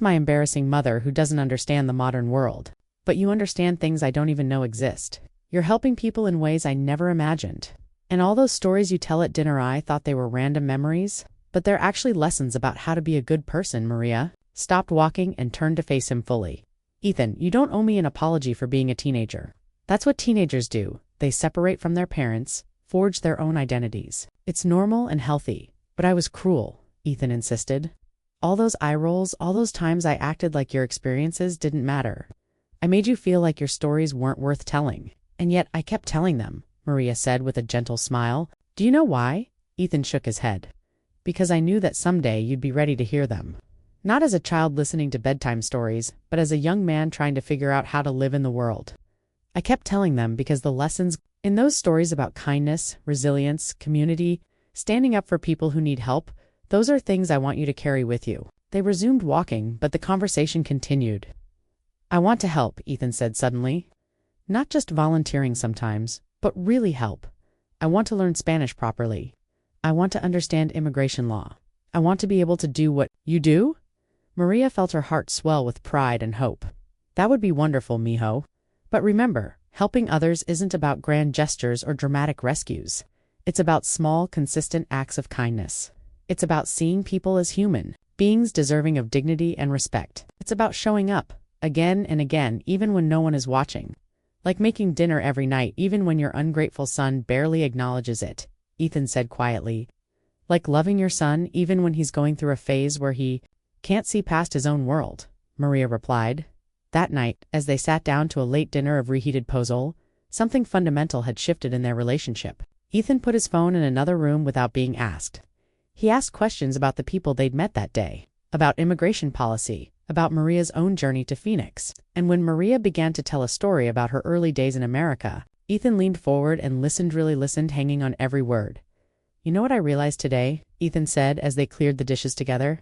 my embarrassing mother who doesn't understand the modern world. But you understand things I don't even know exist. You're helping people in ways I never imagined. And all those stories you tell at dinner, I thought they were random memories, but they're actually lessons about how to be a good person." Maria stopped walking and turned to face him fully. "Ethan, you don't owe me an apology for being a teenager. That's what teenagers do. They separate from their parents, forge their own identities. It's normal and healthy. But I was cruel," Ethan insisted. All those eye rolls, all those times I acted like your experiences didn't matter. I made you feel like your stories weren't worth telling. And yet I kept telling them, Maria said with a gentle smile. Do you know why? Ethan shook his head. Because I knew that someday you'd be ready to hear them. Not as a child listening to bedtime stories, but as a young man trying to figure out how to live in the world. I kept telling them because the lessons in those stories about kindness, resilience, community, standing up for people who need help, those are things I want you to carry with you. They resumed walking, but the conversation continued. I want to help, Ethan said suddenly. Not just volunteering sometimes, but really help. I want to learn Spanish properly. I want to understand immigration law. I want to be able to do what you do? Maria felt her heart swell with pride and hope. That would be wonderful, mijo. But remember, helping others isn't about grand gestures or dramatic rescues. It's about small, consistent acts of kindness. It's about seeing people as human, beings deserving of dignity and respect. It's about showing up, again and again, even when no one is watching. Like making dinner every night, even when your ungrateful son barely acknowledges it, Ethan said quietly. Like loving your son, even when he's going through a phase where he can't see past his own world, Maria replied. That night, as they sat down to a late dinner of reheated pozole, something fundamental had shifted in their relationship. Ethan put his phone in another room without being asked. He asked questions about the people they'd met that day, about immigration policy, about Maria's own journey to Phoenix. And when Maria began to tell a story about her early days in America, Ethan leaned forward and really listened, hanging on every word. You know what I realized today? Ethan said as they cleared the dishes together.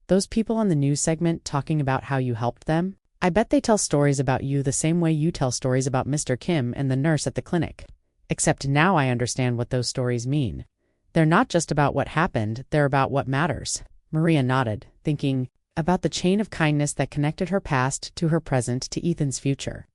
Those people on the news segment talking about how you helped them? I bet they tell stories about you the same way you tell stories about Mr. Kim and the nurse at the clinic. Except now I understand what those stories mean. They're not just about what happened, they're about what matters. Maria nodded, thinking about the chain of kindness that connected her past to her present to Ethan's future.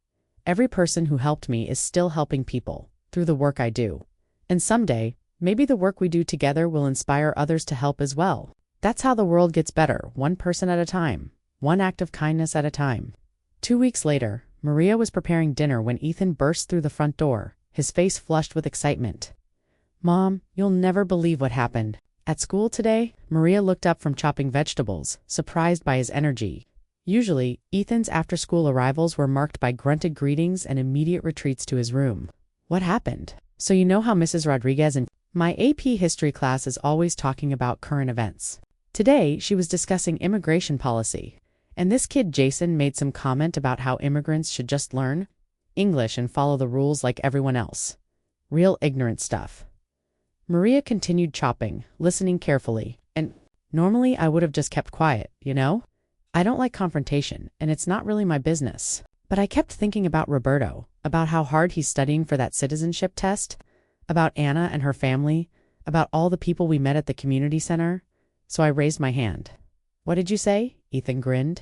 Every person who helped me is still helping people, through the work I do. And someday, maybe the work we do together will inspire others to help as well. That's how the world gets better, one person at a time, one act of kindness at a time. 2 weeks later, Maria was preparing dinner when Ethan burst through the front door, his face flushed with excitement. Mom, you'll never believe what happened. At school today, Maria looked up from chopping vegetables, surprised by his energy. Usually, Ethan's after-school arrivals were marked by grunted greetings and immediate retreats to his room. What happened? So you know how Mrs. Rodriguez and my AP history class is always talking about current events. Today, she was discussing immigration policy. And this kid Jason made some comment about how immigrants should just learn English and follow the rules like everyone else. Real ignorant stuff. Maria continued chopping, listening carefully, and normally I would have just kept quiet, you know? I don't like confrontation, and it's not really my business. But I kept thinking about Roberto, about how hard he's studying for that citizenship test, about Anna and her family, about all the people we met at the community center. So I raised my hand. What did you say? Ethan grinned.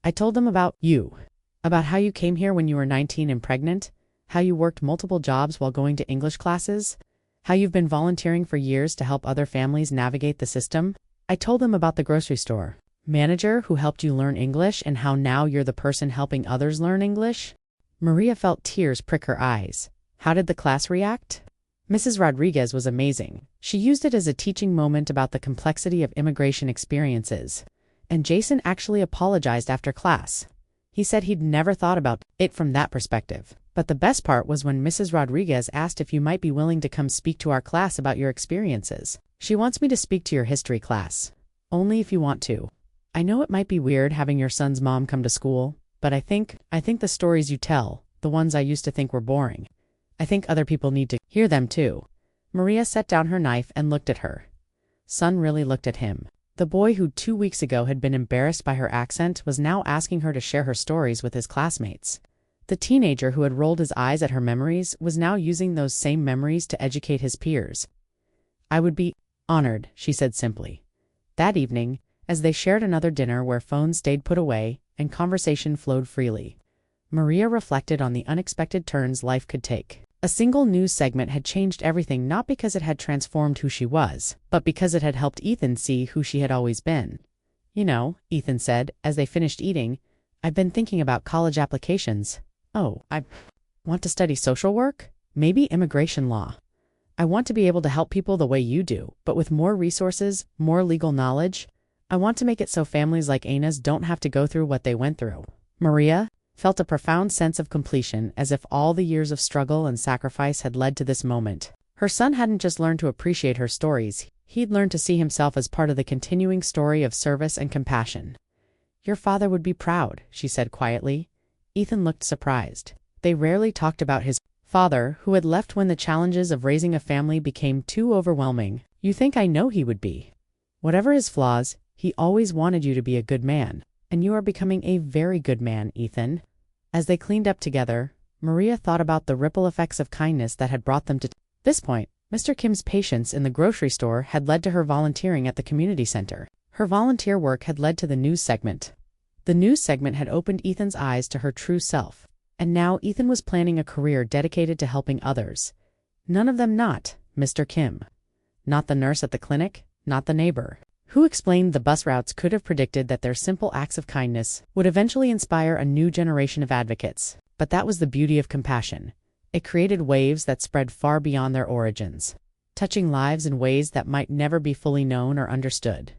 I told them about you, about how you came here when you were 19 and pregnant, how you worked multiple jobs while going to English classes, how you've been volunteering for years to help other families navigate the system. I told them about the grocery store manager who helped you learn English and how now you're the person helping others learn English. Maria felt tears prick her eyes. How did the class react? Mrs. Rodriguez was amazing. She used it as a teaching moment about the complexity of immigration experiences. And Jason actually apologized after class. He said he'd never thought about it from that perspective. But the best part was when Mrs. Rodriguez asked if you might be willing to come speak to our class about your experiences. She wants me to speak to your history class. Only if you want to. I know it might be weird having your son's mom come to school, but I think the stories you tell, the ones I used to think were boring, I think other people need to hear them too. Maria set down her knife and looked at her. Son really looked at him. The boy who 2 weeks ago had been embarrassed by her accent was now asking her to share her stories with his classmates. The teenager who had rolled his eyes at her memories was now using those same memories to educate his peers. I would be honored, she said simply. That evening, as they shared another dinner where phones stayed put away and conversation flowed freely, Maria reflected on the unexpected turns life could take. A single news segment had changed everything, not because it had transformed who she was, but because it had helped Ethan see who she had always been. You know, Ethan said, as they finished eating, I've been thinking about college applications. Oh, I want to study social work? Maybe immigration law. I want to be able to help people the way you do, but with more resources, more legal knowledge. I want to make it so families like Anna's don't have to go through what they went through. Maria felt a profound sense of completion, as if all the years of struggle and sacrifice had led to this moment. Her son hadn't just learned to appreciate her stories, he'd learned to see himself as part of the continuing story of service and compassion. Your father would be proud, she said quietly. Ethan looked surprised. They rarely talked about his father, who had left when the challenges of raising a family became too overwhelming. You think I know he would be. Whatever his flaws, he always wanted you to be a good man, and you are becoming a very good man, Ethan. As they cleaned up together, Maria thought about the ripple effects of kindness that had brought them to this point. Mr. Kim's patience in the grocery store had led to her volunteering at the community center. Her volunteer work had led to the news segment. The news segment had opened Ethan's eyes to her true self, and now Ethan was planning a career dedicated to helping others. None of them not Mr. Kim. Not the nurse at the clinic, not the neighbor who explained the bus routes could have predicted that their simple acts of kindness would eventually inspire a new generation of advocates. But that was the beauty of compassion. It created waves that spread far beyond their origins, touching lives in ways that might never be fully known or understood.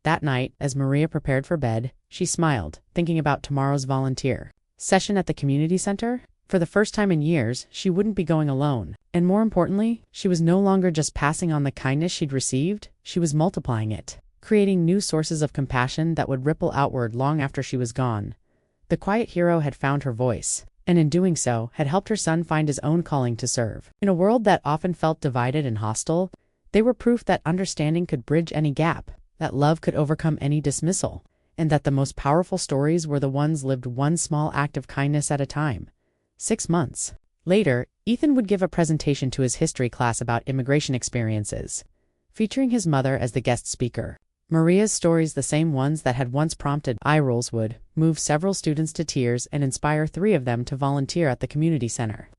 That night, as Maria prepared for bed, she smiled, thinking about tomorrow's volunteer session at the community center. For the first time in years, she wouldn't be going alone. And more importantly, she was no longer just passing on the kindness she'd received, she was multiplying it, creating new sources of compassion that would ripple outward long after she was gone. The quiet hero had found her voice, and in doing so, had helped her son find his own calling to serve. In a world that often felt divided and hostile, they were proof that understanding could bridge any gap, that love could overcome any dismissal, and that the most powerful stories were the ones lived one small act of kindness at a time. 6 months later, Ethan would give a presentation to his history class about immigration experiences, featuring his mother as the guest speaker. Maria's stories, the same ones that had once prompted eye rolls, would move several students to tears and inspire 3 of them to volunteer at the community center.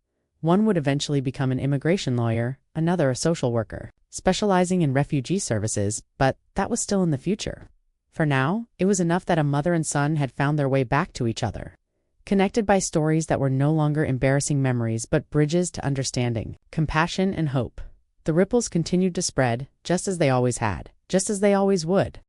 One would eventually become an immigration lawyer, another a social worker, specializing in refugee services, but that was still in the future. For now, it was enough that a mother and son had found their way back to each other, connected by stories that were no longer embarrassing memories but bridges to understanding, compassion, and hope. The ripples continued to spread, just as they always had, just as they always would.